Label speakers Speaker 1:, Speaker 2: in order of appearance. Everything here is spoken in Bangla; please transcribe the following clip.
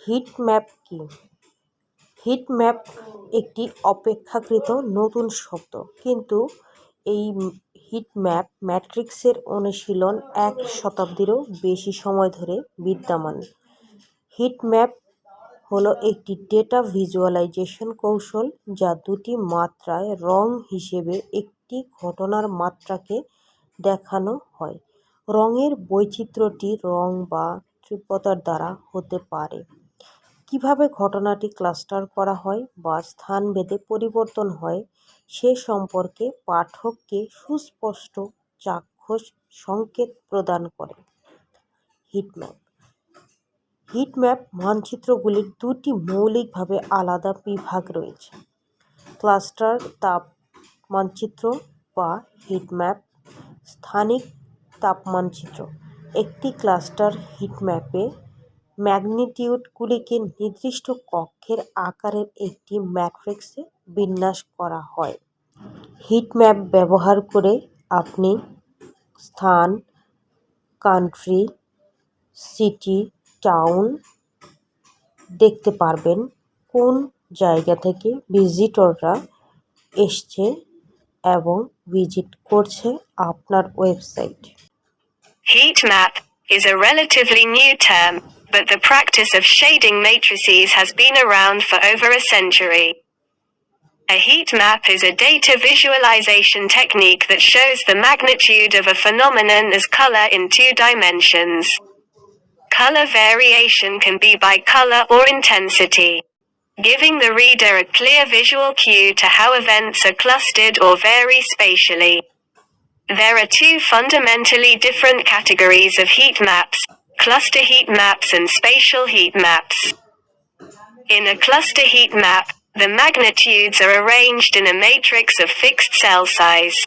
Speaker 1: হিট ম্যাপ কি? হিট ম্যাপ একটি অপেক্ষাকৃত নতুন শব্দ, কিন্তু এই হিট ম্যাপ ম্যাট্রিক্সের অনুশীলন 1 শতাব্দীরও বেশি সময় ধরে বিদ্যমান। হিট ম্যাপ হলো একটি ডেটা ভিজুয়ালাইজেশন কৌশল যা দুটি মাত্রায় রং হিসেবে একটি ঘটনার মাত্রাকে দেখানো হয়। রঙের বৈচিত্র্যটি রং বা তীব্রতার দ্বারা হতে পারে। কিভাবে ঘটনাটি ক্লাস্টার করা হয় বা স্থানভেদে পরিবর্তন হয় সে সম্পর্কে পাঠককে সুস্পষ্ট চাক্ষুষ সংকেত প্রদান করে। হিটম্যাপ হিটম্যাপ মানচিত্রগুলির দুটি মৌলিকভাবে আলাদা বিভাগ রয়েছে: ক্লাস্টার তাপ মানচিত্র বা হিটম্যাপ, স্থানিক তাপ মানচিত্র। একটি ক্লাস্টার হিটম্যাপে ম্যাগনিটিউডগুলিকে নির্দিষ্ট কক্ষের আকারের একটি ম্যাট্রিক্সে বিন্যাস করা হয়। হিটম্যাপ ব্যবহার করে আপনি স্থান, কান্ট্রি, সিটি, টাউন দেখতে পারবেন, কোন জায়গা থেকে ভিজিটররা এসছে এবং ভিজিট করছে আপনার website.
Speaker 2: Heat map is a relatively new term, but the practice of shading matrices has been around for over a century. A heat map is a data visualization technique that shows the magnitude of a phenomenon as color in 2 dimensions. Color variation can be by color or intensity, giving the reader a clear visual cue to how events are clustered or vary spatially. There are 2 fundamentally different categories of heat maps: cluster heat maps and spatial heat maps. In a cluster heat map, the magnitudes are arranged in a matrix of fixed cell size.